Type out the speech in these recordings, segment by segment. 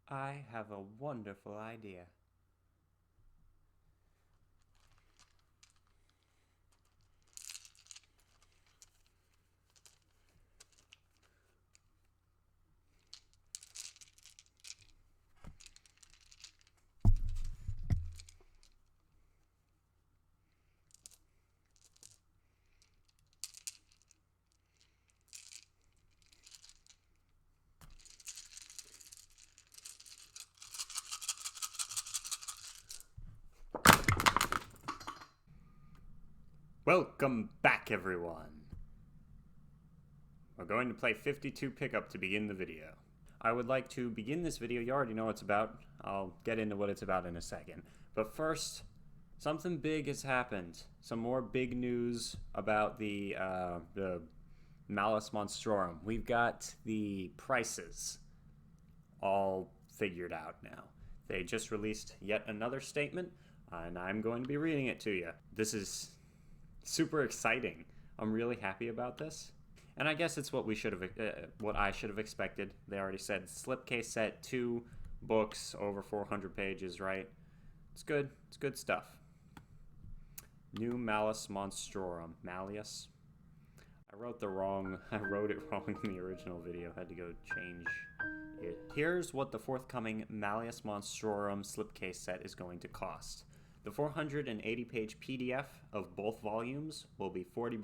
I have a wonderful idea. Welcome back, everyone. We're going to play 52 Pickup to begin the video. I would like to begin this video. You already know what it's about. I'll get into what it's about in a second. But first, something big has happened. Some more big news about the Malus Monstrorum. We've got the prices all figured out now. They just released yet another statement, and I'm going to be reading it to you. This is super exciting. I'm really happy about this. And I guess it's what I should have expected. They already said slipcase set, 2 books, over 400 pages, right? It's good. It's good stuff. New Malus Monstrorum. Malleus. I wrote it wrong in the original video. Had to go change it. Here's what the forthcoming Malleus Monstrorum slipcase set is going to cost. The 480-page PDF of both volumes will be $40.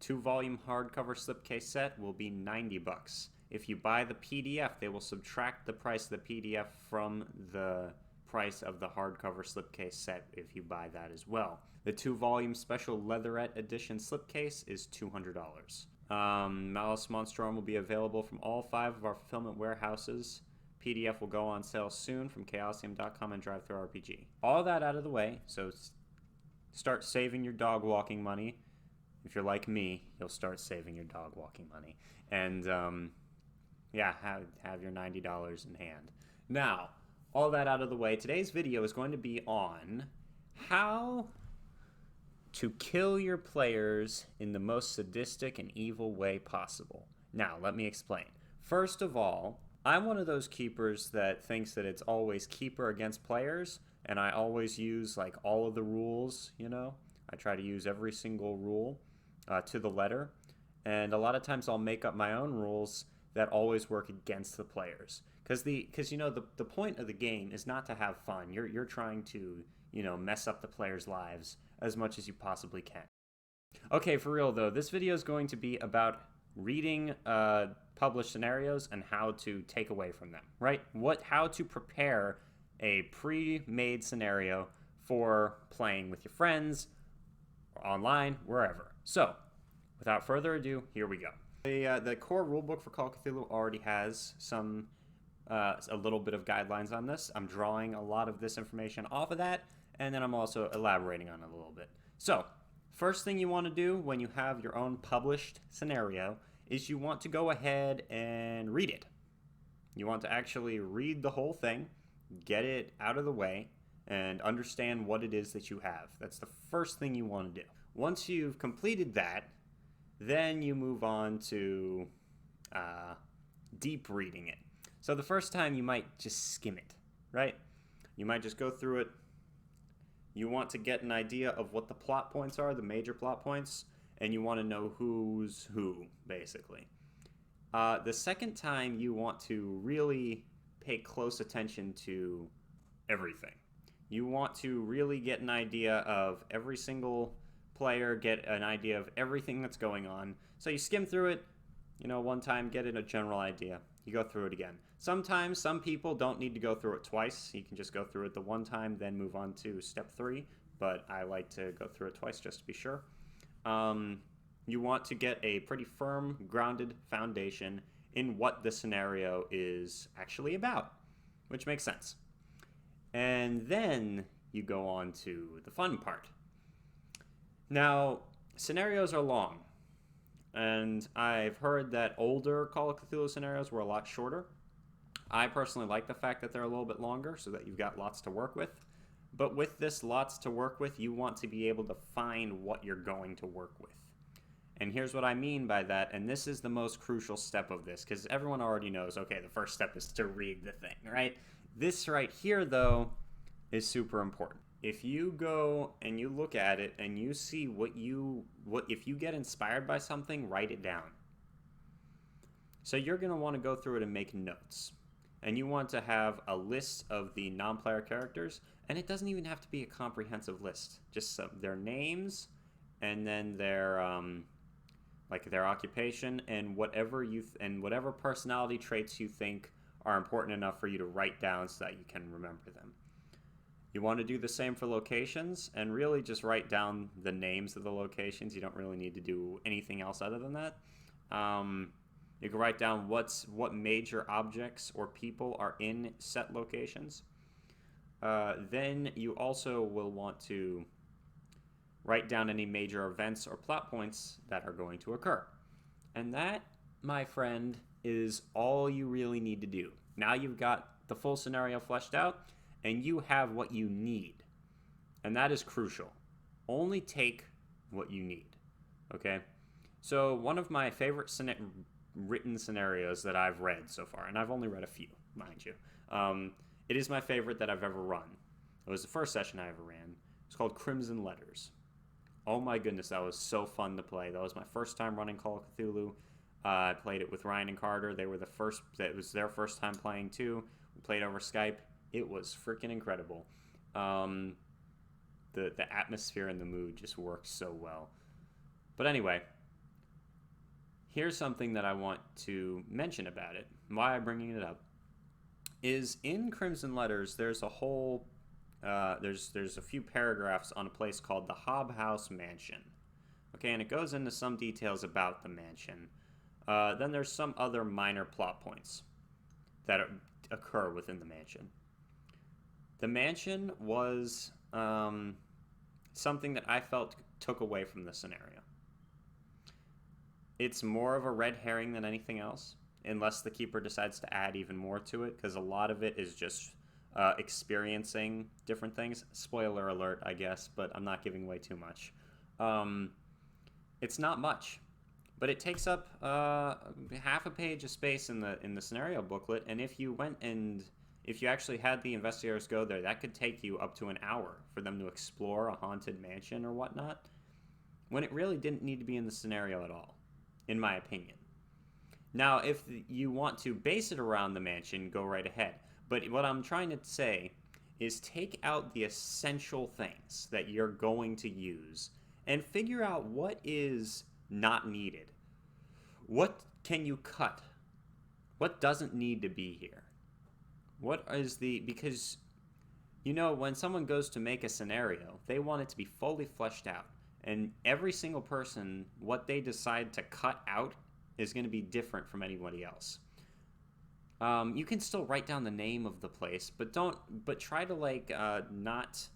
2-volume hardcover slipcase set will be $90. If you buy the PDF, they will subtract the price of the PDF from the price of the hardcover slipcase set if you buy that as well. The 2-volume special leatherette edition slipcase is $200. Malus Monstrorum will be available from all 5 of our fulfillment warehouses. PDF will go on sale soon from chaosium.com and DriveThruRPG. All that out of the way, so start saving your dog walking money. If you're like me, you'll start saving your dog walking money. And yeah, have your $90 in hand. Now, all that out of the way, today's video is going to be on how to kill your players in the most sadistic and evil way possible. Now, let me explain. First of all, I'm one of those keepers that thinks that it's always keeper against players, and I always use like all of the rules, you know? I try to use every single rule to the letter, and a lot of times I'll make up my own rules that always work against the players. Because you know, the point of the game is not to have fun. You're trying to, you know, mess up the players' lives as much as you possibly can. Okay, for real though, this video is going to be about reading published scenarios and how to take away from them, right? How to prepare a pre-made scenario for playing with your friends, or online, wherever. So, without further ado, here we go. The core rulebook for Call of Cthulhu already has some a little bit of guidelines on this. I'm drawing a lot of this information off of that, and then I'm also elaborating on it a little bit. So, first thing you want to do when you have your own published scenario is you want to go ahead and read it. You want to actually read the whole thing, get it out of the way, and understand what it is that you have. That's the first thing you want to do. Once you've completed that, then you move on to deep reading it. So the first time you might just skim it, right? You might just go through it. You want to get an idea of what the plot points are, the major plot points, and you want to know who's who, basically. The second time, you want to really pay close attention to everything. You want to really get an idea of every single player, get an idea of everything that's going on. So you skim through it, you know, one time, get a general idea. You go through it again. Sometimes some people don't need to go through it twice. You can just go through it the one time, then move on to step 3. But I like to go through it twice just to be sure. You want to get a pretty firm, grounded foundation in what the scenario is actually about, which makes sense. And then you go on to the fun part. Now, scenarios are long, and I've heard that older Call of Cthulhu scenarios were a lot shorter. I personally like the fact that they're a little bit longer so that you've got lots to work with. But with this lots to work with, you want to be able to find what you're going to work with. And here's what I mean by that, and this is the most crucial step of this, because everyone already knows, okay, the first step is to read the thing, right? This right here, though, is super important. If you go and you look at it and you see if you get inspired by something, write it down. So you're going to want to go through it and make notes. And you want to have a list of the non-player characters, and it doesn't even have to be a comprehensive list. Just their names, and then their occupation, and whatever personality traits you think are important enough for you to write down so that you can remember them. You want to do the same for locations, and really just write down the names of the locations. You don't really need to do anything else other than that. You can write down what major objects or people are in set locations. Then you also will want to write down any major events or plot points that are going to occur. And that, my friend, is all you really need to do. Now you've got the full scenario fleshed out, and you have what you need. And that is crucial. Only take what you need, okay? So one of my favorite written scenarios that I've read so far, and I've only read a few, mind you, it is my favorite that I've ever run. It was the first session I ever ran. It's called Crimson Letters. Oh my goodness, that was so fun to play. That was my first time running Call of Cthulhu. I played it with Ryan and Carter. It was their first time playing too. We played over Skype. It was freaking incredible. The atmosphere and the mood just worked so well. But anyway, here's something that I want to mention about it. Why I'm bringing it up is in Crimson Letters, there's a whole there's a few paragraphs on a place called the Hob House Mansion. Okay, and it goes into some details about the mansion. Then there's some other minor plot points that occur within the mansion. The mansion was something that I felt took away from the scenario. It's more of a red herring than anything else, unless the keeper decides to add even more to it, because a lot of it is just experiencing different things. Spoiler alert, I guess, but I'm not giving away too much. It's not much, but it takes up half a page of space in the scenario booklet, and if you actually had the investigators go there, that could take you up to an hour for them to explore a haunted mansion or whatnot, when it really didn't need to be in the scenario at all, in my opinion. Now, if you want to base it around the mansion, go right ahead. But what I'm trying to say is take out the essential things that you're going to use and figure out what is not needed. What can you cut? What doesn't need to be here? Because, when someone goes to make a scenario, they want it to be fully fleshed out. And every single person, what they decide to cut out is going to be different from anybody else. You can still write down the name of the place, but try to not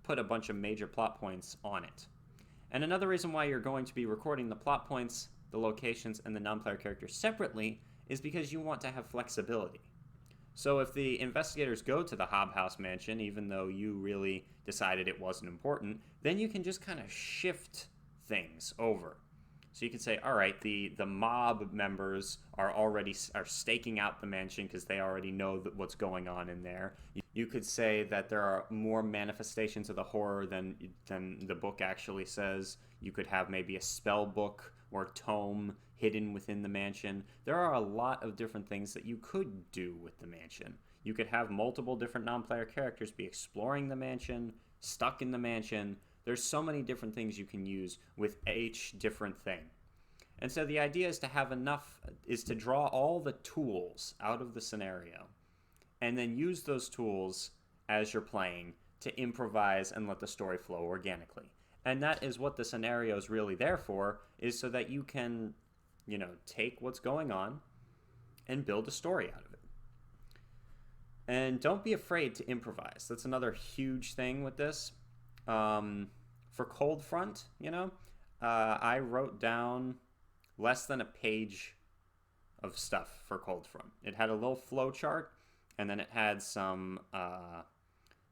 put a bunch of major plot points on it. And another reason why you're going to be recording the plot points, the locations, and the non-player characters separately is because you want to have flexibility. So if the investigators go to the Hob House Mansion, even though you really decided it wasn't important, then you can just kind of shift things over. So you can say, all right, the mob members are staking out the mansion because they already know what's going on in there. You could say that there are more manifestations of the horror than the book actually says. You could have maybe a spell book or tome hidden within the mansion. There are a lot of different things that you could do with the mansion. You could have multiple different non-player characters be exploring the mansion, stuck in the mansion. There's so many different things you can use with each different thing. And so the idea is to draw all the tools out of the scenario and then use those tools as you're playing to improvise and let the story flow organically. And that is what the scenario is really there for, is so that you can, take what's going on and build a story out of it. And don't be afraid to improvise. That's another huge thing with this. For Cold Front, I wrote down less than a page of stuff for Cold Front. It had a little flow chart, and then it had some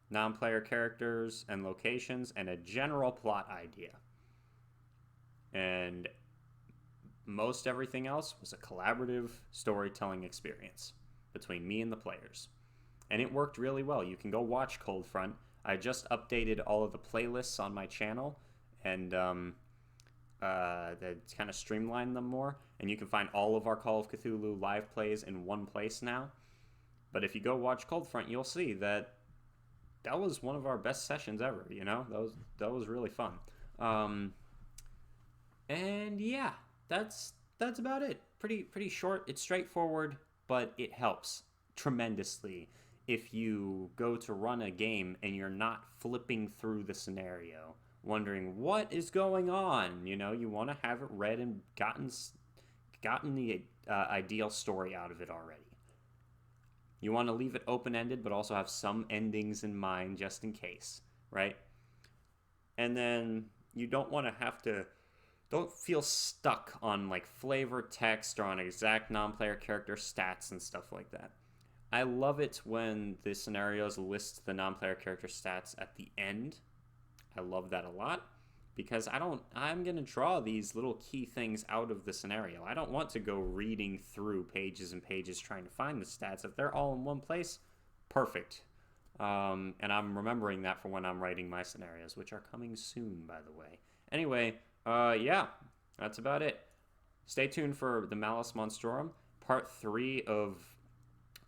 non-player characters and locations and a general plot idea. And Most everything else was a collaborative storytelling experience between me and the players. And it worked really well. You can go watch Cold Front. I just updated all of the playlists on my channel and that kind of streamlined them more. And you can find all of our Call of Cthulhu live plays in one place now. But if you go watch Cold Front, you'll see that that was one of our best sessions ever. You know, that was really fun. And yeah, that's about it. Pretty short. It's straightforward, but it helps tremendously if you go to run a game and you're not flipping through the scenario, wondering what is going on. You know, you want to have it read and gotten the ideal story out of it already. You want to leave it open-ended, but also have some endings in mind just in case, right? And then you don't want to don't feel stuck on like flavor text or on exact non-player character stats and stuff like that. I love it when the scenarios list the non-player character stats at the end. I love that a lot because I'm going to draw these little key things out of the scenario. I don't want to go reading through pages and pages trying to find the stats. If they're all in one place, perfect. And I'm remembering that for when I'm writing my scenarios, which are coming soon, by the way. Anyway, yeah, that's about it. Stay tuned for the Malus Monstrorum. Part 3 of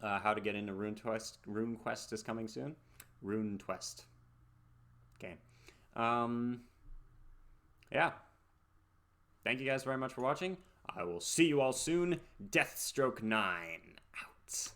how to get into RuneQuest is coming soon. RuneQuest. Okay. Yeah. Thank you guys very much for watching. I will see you all soon. Deathstroke 9 out.